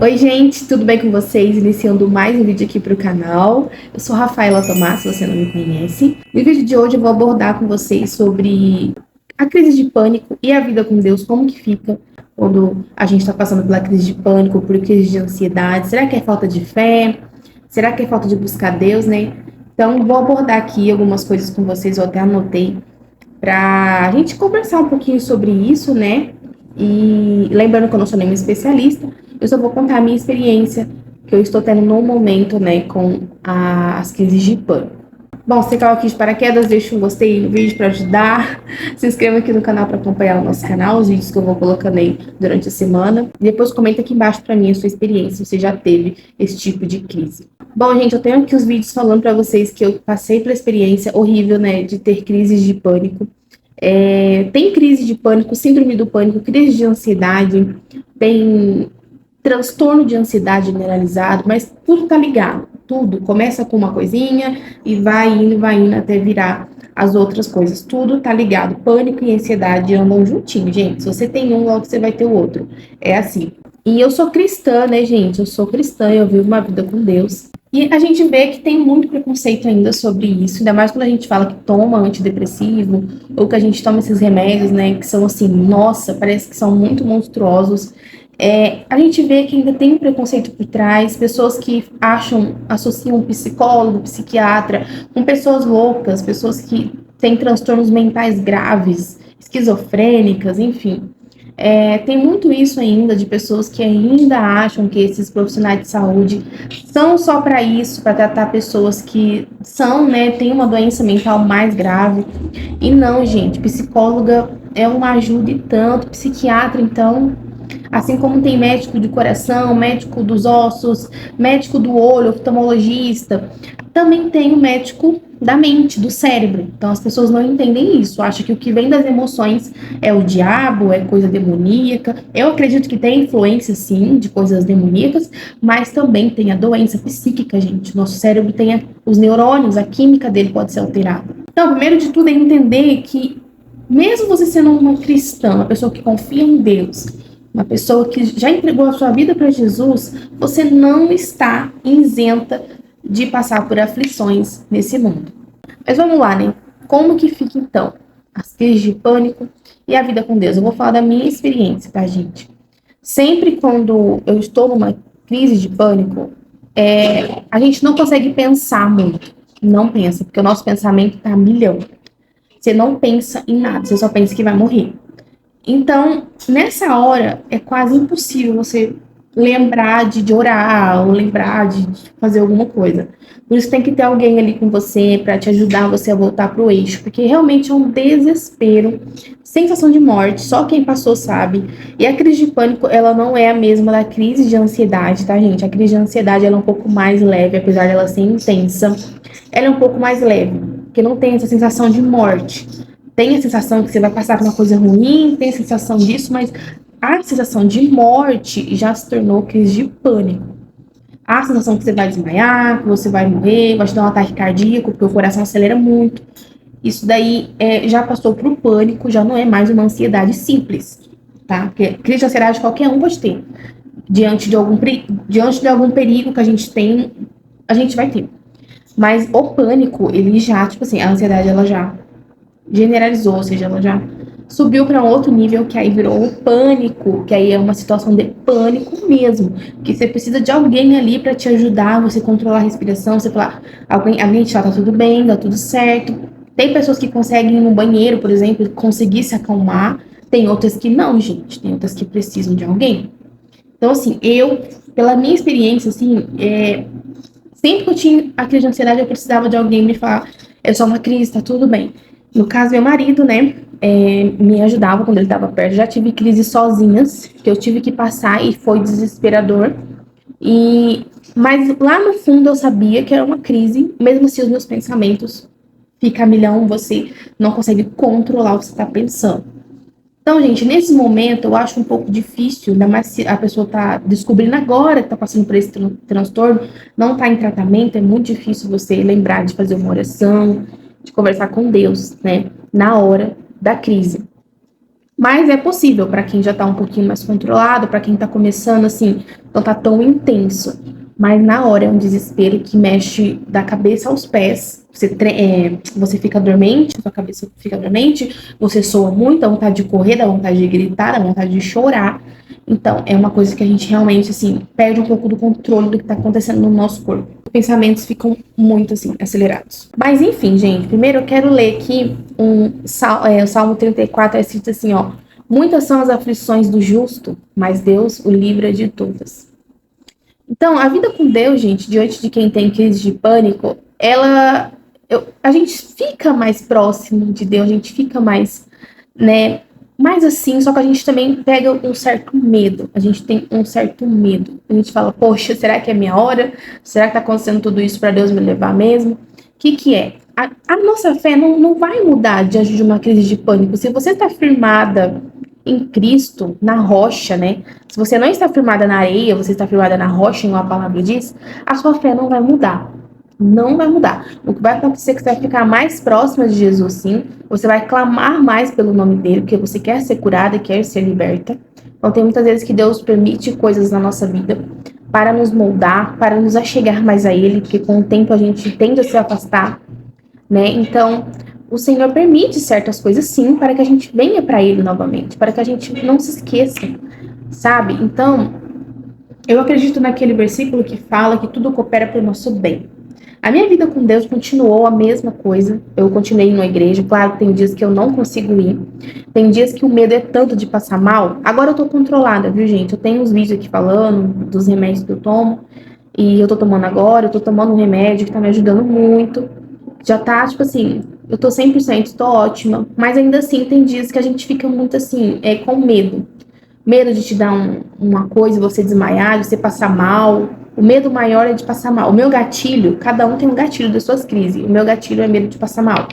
Oi, gente, tudo bem com vocês? Iniciando mais um vídeo aqui para o canal. Eu sou Rafaela Tomás, se você não me conhece. No vídeo de hoje eu vou abordar com vocês sobre a crise de pânico e a vida com Deus, como que fica quando a gente está passando pela crise de pânico, por crise de ansiedade. Será que é falta de fé? Será que é falta de buscar Deus, né? Então, vou abordar aqui algumas coisas com vocês, eu até anotei, para a gente conversar um pouquinho sobre isso, né? E lembrando que eu não sou nenhuma especialista, eu só vou contar a minha experiência que eu estou tendo no momento, né, com as crises de pânico. Bom, se você caiu aqui de paraquedas, deixa um gostei no vídeo para ajudar. Se inscreva aqui no canal para acompanhar o nosso canal, os vídeos que eu vou colocando aí durante a semana. E depois comenta aqui embaixo para mim a sua experiência, se você já teve esse tipo de crise. Bom, gente, eu tenho aqui os vídeos falando para vocês que eu passei pela experiência horrível, né, de ter crises de pânico. Tem crise de pânico, síndrome do pânico, crise de ansiedade, tem transtorno de ansiedade generalizado, mas tudo tá ligado. Tudo começa com uma coisinha e vai indo até virar as outras coisas. Tudo tá ligado. Pânico e ansiedade andam juntinho, gente. Se você tem um, logo você vai ter o outro. É assim. E eu sou cristã, né, gente? Eu sou cristã, eu vivo uma vida com Deus. E a gente vê que tem muito preconceito ainda sobre isso, ainda mais quando a gente fala que toma antidepressivo, ou que a gente toma esses remédios, né, que são assim, nossa, parece que são muito monstruosos. A gente vê que ainda tem um preconceito por trás, pessoas que associam psicólogo, psiquiatra, com pessoas loucas, pessoas que têm transtornos mentais graves, esquizofrênicas, enfim. Tem muito isso ainda de pessoas que ainda acham que esses profissionais de saúde são só para isso, para tratar pessoas que são, né, têm uma doença mental mais grave. E não, gente, psicóloga é uma ajuda e tanto, psiquiatra, então, assim como tem médico de coração, médico dos ossos, médico do olho, oftalmologista, também tem o médico da mente, do cérebro. Então as pessoas não entendem isso, acham que o que vem das emoções é o diabo, é coisa demoníaca. Eu acredito que tem influência, sim, de coisas demoníacas, mas também tem a doença psíquica, gente. Nosso cérebro tem os neurônios, a química dele pode ser alterada. Então, primeiro de tudo é entender que, mesmo você sendo uma cristã, uma pessoa que confia em Deus, uma pessoa que já entregou a sua vida para Jesus, você não está isenta de passar por aflições nesse mundo. Mas vamos lá, né? Como que fica, então, as crises de pânico e a vida com Deus? Eu vou falar da minha experiência, tá, gente? Sempre quando eu estou numa crise de pânico, a gente não consegue pensar muito. Não pensa, porque o nosso pensamento tá a milhão. Você não pensa em nada, você só pensa que vai morrer. Então, nessa hora, é quase impossível você lembrar de orar ou lembrar de fazer alguma coisa. Por isso tem que ter alguém ali com você para te ajudar você a voltar pro eixo, porque realmente é um desespero, sensação de morte, só quem passou sabe. E a crise de pânico, ela não é a mesma da crise de ansiedade, tá, gente? A crise de ansiedade, ela é um pouco mais leve, apesar dela ser intensa. Ela é um pouco mais leve, porque não tem essa sensação de morte. Tem a sensação que você vai passar por uma coisa ruim, tem a sensação disso, mas a sensação de morte já se tornou crise de pânico. A sensação que você vai desmaiar, que você vai morrer, vai te dar um ataque cardíaco, porque o coração acelera muito. Isso daí já passou para o pânico, já não é mais uma ansiedade simples, tá? Porque crise de ansiedade qualquer um pode ter. Diante de algum perigo que a gente tem, a gente vai ter. Mas o pânico, ele já, tipo assim, a ansiedade, ela já generalizou, ou seja, ela já subiu para um outro nível, que aí virou o pânico, que aí é uma situação de pânico mesmo, que você precisa de alguém ali para te ajudar, você controlar a respiração, você falar, alguém te fala, tá tudo bem, tá tudo certo. Tem pessoas que conseguem ir no banheiro, por exemplo, conseguir se acalmar, tem outras que não, gente, tem outras que precisam de alguém. Então, assim, pela minha experiência, assim, sempre que eu tinha a crise de ansiedade, eu precisava de alguém me falar, é só uma crise, tá tudo bem. No caso, meu marido, né, me ajudava quando ele estava perto. Já tive crises sozinhas, que eu tive que passar e foi desesperador. Mas lá no fundo eu sabia que era uma crise, mesmo se os meus pensamentos ficam a milhão, você não consegue controlar o que você está pensando. Então, gente, nesse momento eu acho um pouco difícil, ainda mais se a pessoa está descobrindo agora que está passando por esse transtorno, não está em tratamento, é muito difícil você lembrar de fazer uma oração, de conversar com Deus, né, na hora da crise. Mas é possível para quem já está um pouquinho mais controlado, para quem está começando assim, não tá tão intenso. Mas na hora é um desespero que mexe da cabeça aos pés. Você fica dormente, sua cabeça fica dormente, você soa muito, dá vontade de correr, dá vontade de gritar, dá vontade de chorar. Então, é uma coisa que a gente realmente, assim, perde um pouco do controle do que está acontecendo no nosso corpo. Os pensamentos ficam muito, assim, acelerados. Mas, enfim, gente, primeiro eu quero ler aqui o Salmo 34, é escrito assim, ó. Muitas são as aflições do justo, mas Deus o livra de todas. Então, a vida com Deus, gente, diante de quem tem crise de pânico, a gente fica mais próximo de Deus, a gente fica mais, né, mais assim, só que a gente também pega um certo medo, a gente tem um certo medo. A gente fala, poxa, será que é minha hora? Será que tá acontecendo tudo isso para Deus me levar mesmo? O que é? A nossa fé não vai mudar diante de uma crise de pânico. Se você está firmada em Cristo, na rocha, né? Se você não está firmada na areia, você está firmada na rocha, como a palavra diz, a sua fé não vai mudar. Não vai mudar. O que vai acontecer é que você vai ficar mais próxima de Jesus, sim. Você vai clamar mais pelo nome dele, porque você quer ser curada e quer ser liberta. Então, tem muitas vezes que Deus permite coisas na nossa vida para nos moldar, para nos achegar mais a ele, porque com o tempo a gente tende a se afastar, né? Então, o Senhor permite certas coisas, sim, para que a gente venha para ele novamente, para que a gente não se esqueça, sabe? Então, eu acredito naquele versículo que fala que tudo coopera para o nosso bem. A minha vida com Deus continuou a mesma coisa. Eu continuei indo à igreja. Claro que tem dias que eu não consigo ir. Tem dias que o medo é tanto de passar mal. Agora eu tô controlada, viu, gente? Eu tenho uns vídeos aqui falando dos remédios que eu tomo. E eu tô tomando agora. Eu tô tomando um remédio que tá me ajudando muito. Já tá, tipo assim, eu tô 100%, tô ótima. Mas ainda assim, tem dias que a gente fica muito assim, com medo. Medo de te dar uma coisa, você desmaiar, de você passar mal. O medo maior é de passar mal. O meu gatilho, cada um tem um gatilho das suas crises. O meu gatilho é medo de passar mal.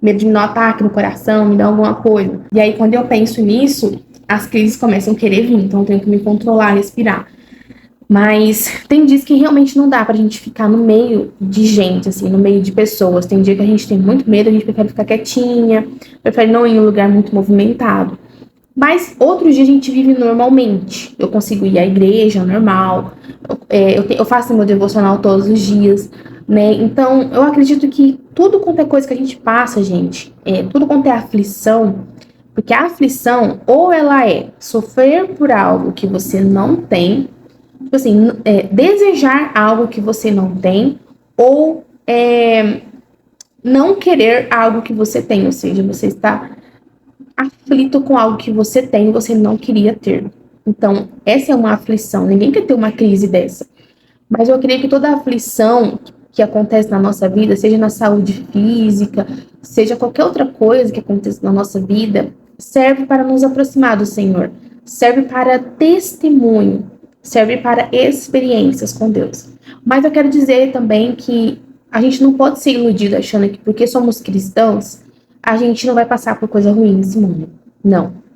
Medo de me dar um ataque no coração, me dar alguma coisa. E aí, quando eu penso nisso, as crises começam a querer vir. Então, eu tenho que me controlar, respirar. Mas tem dias que realmente não dá pra gente ficar no meio de gente, assim, no meio de pessoas. Tem dia que a gente tem muito medo, a gente prefere ficar quietinha, prefere não ir em um lugar muito movimentado. Mas outros dias a gente vive normalmente. Eu consigo ir à igreja normal, eu faço meu devocional todos os dias, né? Então, eu acredito que tudo quanto é coisa que a gente passa, gente, tudo quanto é aflição, porque a aflição, ou ela é sofrer por algo que você não tem, tipo assim, desejar algo que você não tem, ou não querer algo que você tem, ou seja, você está aflito com algo que você tem e você não queria ter. Então, essa é uma aflição. Ninguém quer ter uma crise dessa. Mas eu creio que toda aflição que acontece na nossa vida, seja na saúde física, seja qualquer outra coisa que aconteça na nossa vida, serve para nos aproximar do Senhor. Serve para testemunho. Serve para experiências com Deus. Mas eu quero dizer também que a gente não pode ser iludido achando que porque somos cristãos, a gente não vai passar por coisa ruim nesse mundo. Não.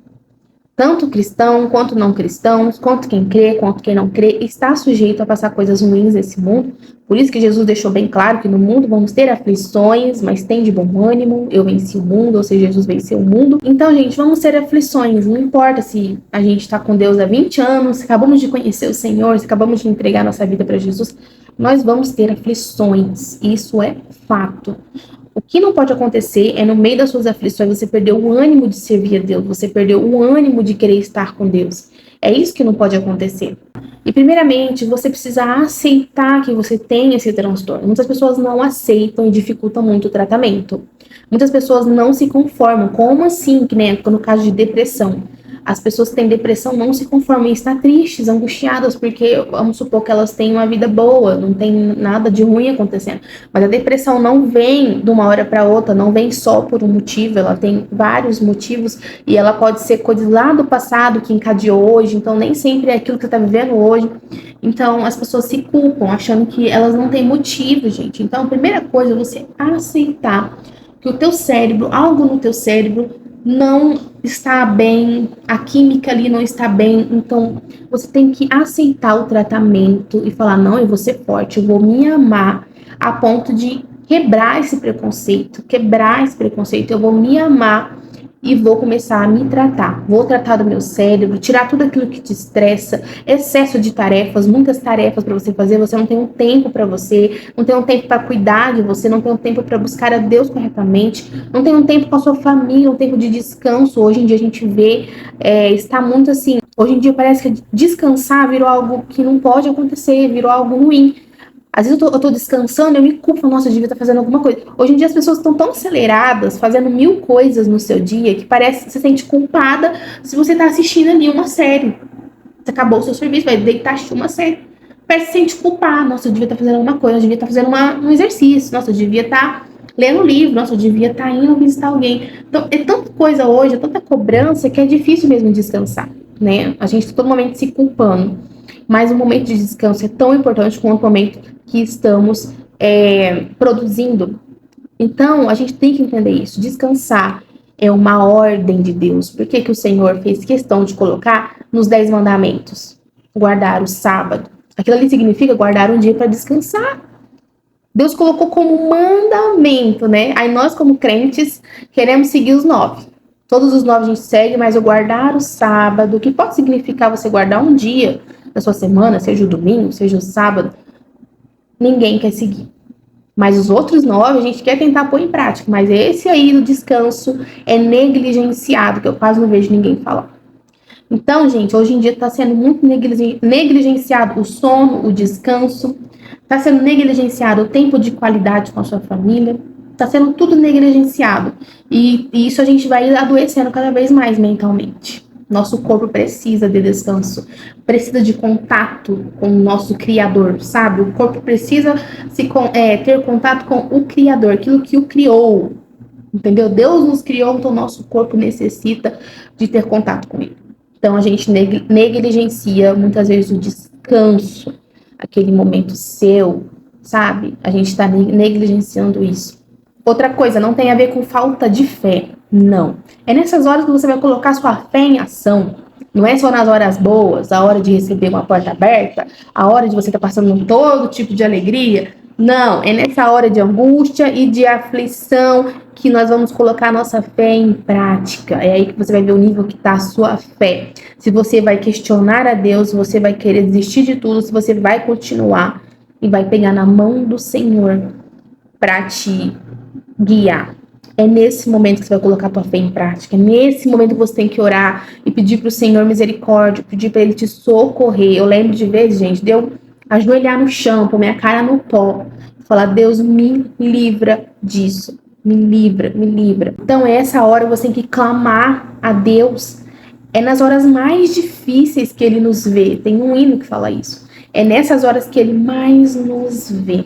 Tanto cristão, quanto não cristãos, quanto quem crê, quanto quem não crê, está sujeito a passar coisas ruins nesse mundo. Por isso que Jesus deixou bem claro que no mundo vamos ter aflições, mas tem de bom ânimo, eu venci o mundo, ou seja, Jesus venceu o mundo. Então, gente, vamos ter aflições, não importa se a gente está com Deus há 20 anos, se acabamos de conhecer o Senhor, se acabamos de entregar nossa vida para Jesus, nós vamos ter aflições, isso é fato. O que não pode acontecer é, no meio das suas aflições, você perder o ânimo de servir a Deus, você perdeu o ânimo de querer estar com Deus. É isso que não pode acontecer. E, primeiramente, você precisa aceitar que você tem esse transtorno. Muitas pessoas não aceitam e dificultam muito o tratamento. Muitas pessoas não se conformam. Como assim? Que nem no caso de depressão. As pessoas que têm depressão não se conformam e estão tristes, angustiadas, porque vamos supor que elas têm uma vida boa, não tem nada de ruim acontecendo. Mas a depressão não vem de uma hora para outra, não vem só por um motivo, ela tem vários motivos e ela pode ser coisas lá do passado que encadeou hoje, então nem sempre é aquilo que você está vivendo hoje. Então as pessoas se culpam, achando que elas não têm motivo, gente. Então a primeira coisa é você aceitar que o teu cérebro, algo no teu cérebro não está bem, a química ali não está bem, então você tem que aceitar o tratamento e falar, não, eu vou ser forte, eu vou me amar a ponto de quebrar esse preconceito, eu vou me amar e vou começar a me tratar. Vou tratar do meu cérebro, tirar tudo aquilo que te estressa, excesso de tarefas, muitas tarefas para você fazer, você não tem um tempo para você, não tem um tempo para cuidar de você, não tem um tempo para buscar a Deus corretamente, não tem um tempo com a sua família, um tempo de descanso. Hoje em dia a gente vê, está muito assim, hoje em dia parece que descansar virou algo que não pode acontecer, virou algo ruim. Às vezes eu tô descansando, eu me culpo, nossa, eu devia estar fazendo alguma coisa. Hoje em dia as pessoas estão tão aceleradas, fazendo 1000 coisas no seu dia, que parece que você se sente culpada se você tá assistindo ali uma série. Você acabou o seu serviço, vai deitar, assistir uma série. Parece que se sente culpada, nossa, eu devia estar fazendo alguma coisa, eu devia estar fazendo um exercício, nossa, eu devia estar lendo um livro, nossa, eu devia estar indo visitar alguém. Então, é tanta coisa hoje, é tanta cobrança, que é difícil mesmo descansar, né? A gente tá todo momento se culpando. Mas o momento de descanso é tão importante quanto o momento que estamos produzindo. Então, a gente tem que entender isso. Descansar é uma ordem de Deus. Por que que o Senhor fez questão de colocar nos 10 mandamentos? Guardar o sábado. Aquilo ali significa guardar um dia para descansar. Deus colocou como mandamento, né? Aí nós, como crentes, queremos seguir os 9. Todos os 9 a gente segue, mas o guardar o sábado, que pode significar você guardar um dia da sua semana, seja o domingo, seja o sábado, ninguém quer seguir. Mas os outros 9 a gente quer tentar pôr em prática. Mas esse aí do descanso é negligenciado, que eu quase não vejo ninguém falar. Então, gente, hoje em dia está sendo muito negligenciado o sono, o descanso, está sendo negligenciado o tempo de qualidade com a sua família, está sendo tudo negligenciado. E isso a gente vai adoecendo cada vez mais mentalmente. Nosso corpo precisa de descanso, precisa de contato com o nosso Criador, sabe? O corpo precisa ter contato com o Criador, aquilo que o criou, entendeu? Deus nos criou, então o nosso corpo necessita de ter contato com ele. Então a gente negligencia muitas vezes o descanso, aquele momento seu, sabe? A gente está negligenciando isso. Outra coisa, não tem a ver com falta de fé, não. É nessas horas que você vai colocar sua fé em ação. Não é só nas horas boas, a hora de receber uma porta aberta, a hora de você estar passando todo tipo de alegria. Não, é nessa hora de angústia e de aflição que nós vamos colocar a nossa fé em prática. É aí que você vai ver o nível que está a sua fé. Se você vai questionar a Deus, se você vai querer desistir de tudo, se você vai continuar e vai pegar na mão do Senhor para te guiar. É nesse momento que você vai colocar a tua fé em prática. É nesse momento que você tem que orar e pedir para o Senhor misericórdia, pedir para Ele te socorrer. Eu lembro de vezes, gente, de eu ajoelhar no chão, pôr minha cara no pó, falar: Deus, me livra disso. Me livra, me livra. Então, é essa hora que você tem que clamar a Deus. É nas horas mais difíceis que Ele nos vê. Tem um hino que fala isso. É nessas horas que Ele mais nos vê.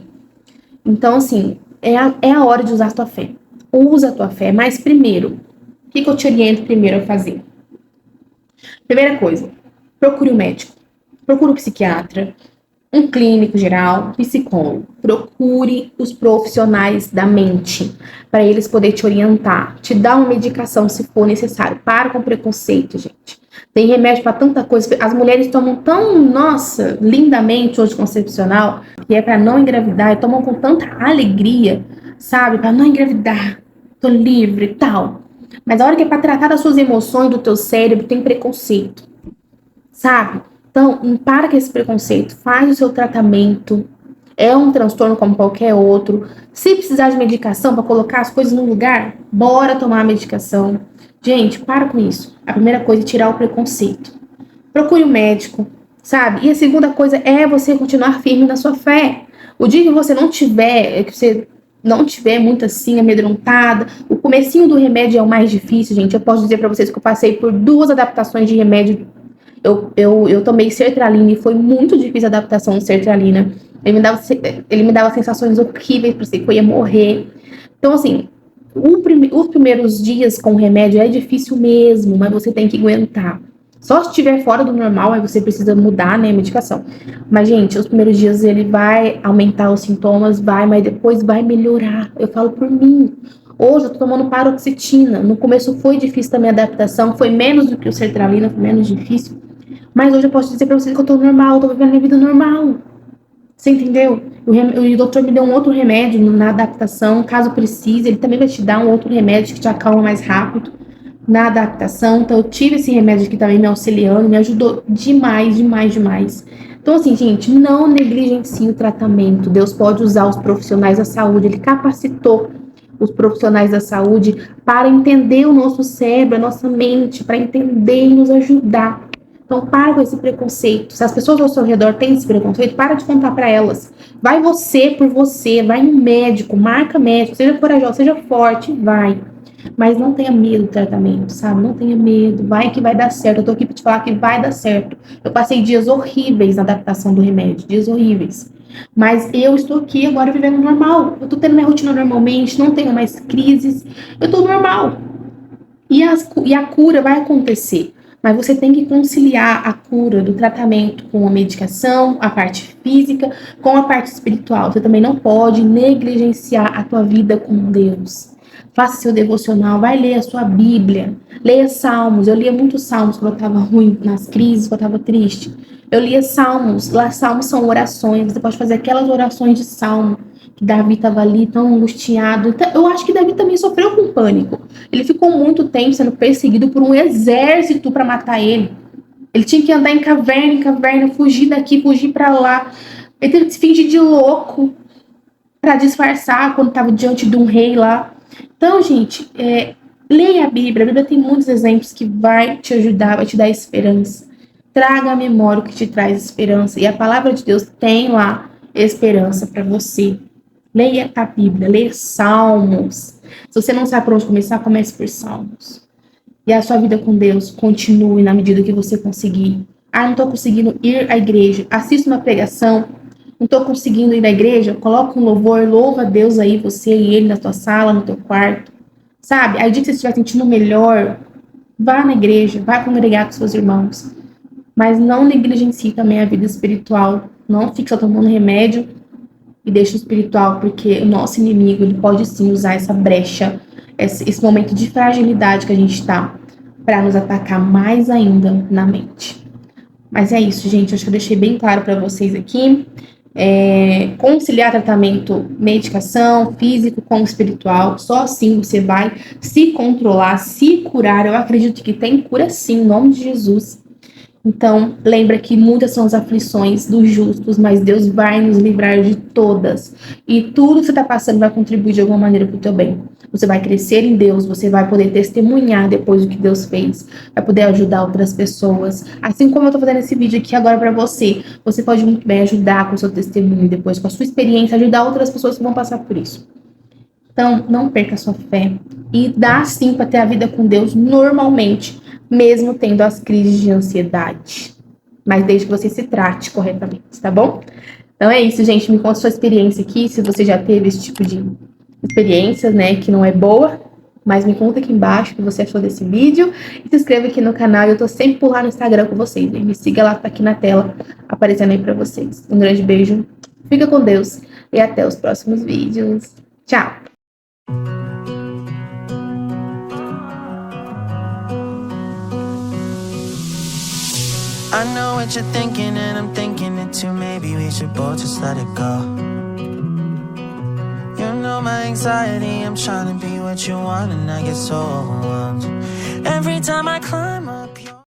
Então, assim, é a hora de usar a tua fé. Usa a tua fé. Mas primeiro, o que eu te oriento primeiro a fazer? Primeira coisa, procure um médico. Procure um psiquiatra, um clínico geral, psicólogo. Procure os profissionais da mente para eles poderem te orientar, te dar uma medicação se for necessário. Para com preconceito, gente. Tem remédio para tanta coisa. As mulheres tomam tão, nossa, lindamente hoje concepcional, que é para não engravidar, e tomam com tanta alegria, sabe? Para não engravidar. Tô livre e tal. Mas a hora que é para tratar das suas emoções, do teu cérebro, tem preconceito, sabe? Então, para com esse preconceito, faz o seu tratamento. É um transtorno como qualquer outro. Se precisar de medicação para colocar as coisas no lugar, bora tomar a medicação. Gente, para com isso. A primeira coisa é tirar o preconceito. Procure um médico, sabe? E a segunda coisa é você continuar firme na sua fé. O dia que você não tiver, que você não tiver muito assim, amedrontada, o comecinho do remédio é o mais difícil, gente. Eu posso dizer para vocês que eu passei por 2 adaptações de remédio. Eu tomei sertralina e foi muito difícil a adaptação de sertralina. Ele me dava sensações horríveis, parecia que eu ia morrer. Então, assim, os primeiros dias com o remédio é difícil mesmo, mas você tem que aguentar. Só se estiver fora do normal, aí você precisa mudar, né, a medicação. Mas, gente, os primeiros dias ele vai aumentar os sintomas, mas depois vai melhorar. Eu falo por mim. Hoje eu tô tomando paroxetina. No começo foi difícil também a adaptação, foi menos do que o sertralina, foi menos difícil. Mas hoje eu posso dizer pra vocês que eu tô normal, tô vivendo minha vida normal. Você entendeu? O doutor me deu um outro remédio na adaptação, caso precise. Ele também vai te dar um outro remédio que te acalma mais rápido. na adaptação. Então eu tive esse remédio aqui também me auxiliando, me ajudou demais, demais, demais. Então assim, gente, não negligencie o tratamento. Deus pode usar os profissionais da saúde, ele capacitou os profissionais da saúde para entender o nosso cérebro, a nossa mente, para entender e nos ajudar. Então, para com esse preconceito. Se as pessoas ao seu redor têm esse preconceito, para de contar para elas. Vai você por você, vai no médico, marca médico, seja corajoso, seja forte, vai. Mas não tenha medo do tratamento, sabe? Não tenha medo, vai que vai dar certo. Eu tô aqui para te falar que vai dar certo. Eu passei dias horríveis na adaptação do remédio, dias horríveis. Mas eu estou aqui agora vivendo normal. Eu tô tendo minha rotina normalmente, não tenho mais crises. Eu tô normal. E a cura vai acontecer. Mas você tem que conciliar a cura do tratamento com a medicação, a parte física, com a parte espiritual. Você também não pode negligenciar a tua vida com Deus. Faça seu devocional, vai ler a sua Bíblia, leia Salmos. Eu lia muitos Salmos quando eu estava ruim, nas crises, quando eu estava triste. Eu lia Salmos, lá Salmos são orações, você pode fazer aquelas orações de Salmo, que Davi estava ali tão angustiado. Então, eu acho que Davi também sofreu com pânico. Ele ficou muito tempo sendo perseguido por um exército para matar ele. Ele tinha que andar em caverna, fugir daqui, fugir para lá. Ele teve que se fingir de louco para disfarçar quando estava diante de um rei lá. Então, gente, leia a Bíblia. A Bíblia tem muitos exemplos que vai te ajudar, vai te dar esperança. Traga à memória o que te traz esperança. E a palavra de Deus tem lá esperança para você. Leia a Bíblia, leia Salmos. Se você não sabe por onde começar, comece por Salmos. E a sua vida com Deus continue na medida que você conseguir. Ah, não estou conseguindo ir à igreja. Assista uma pregação. Não estou conseguindo ir à igreja. Coloca um louvor, louva a Deus aí, você e ele na tua sala, no teu quarto. Sabe? Aí, dia que você estiver sentindo melhor, vá na igreja, vá congregar com seus irmãos. Mas não negligencie também a vida espiritual. Não fique só tomando remédio e deixa o espiritual, porque o nosso inimigo ele pode sim usar essa brecha, esse momento de fragilidade que a gente está, para nos atacar mais ainda na mente. Mas é isso, gente. Acho que eu deixei bem claro para vocês aqui. Conciliar tratamento, medicação, físico com espiritual. Só assim você vai se controlar, se curar. Eu acredito que tem cura sim, em nome de Jesus. Então, lembra que muitas são as aflições dos justos, mas Deus vai nos livrar de todas. E tudo que você está passando vai contribuir de alguma maneira para o teu bem. Você vai crescer em Deus, você vai poder testemunhar depois do que Deus fez, vai poder ajudar outras pessoas. Assim como eu estou fazendo esse vídeo aqui agora para você, você pode muito bem ajudar com o seu testemunho depois, com a sua experiência, ajudar outras pessoas que vão passar por isso. Então, não perca a sua fé e dá sim para ter a vida com Deus normalmente, mesmo tendo as crises de ansiedade. Mas desde que você se trate corretamente, tá bom? Então é isso, gente. Me conta sua experiência aqui, se você já teve esse tipo de experiência, né, que não é boa. Mas me conta aqui embaixo o que você achou desse vídeo. E se inscreva aqui no canal. Eu tô sempre por lá no Instagram com vocês, hein? Me siga lá, tá aqui na tela, aparecendo aí pra vocês. Um grande beijo, fica com Deus e até os próximos vídeos. Tchau! I know what you're thinking and I'm thinking it too. Maybe we should both just let it go. You know my anxiety, I'm trying to be what you want and I get so overwhelmed. Every time I climb up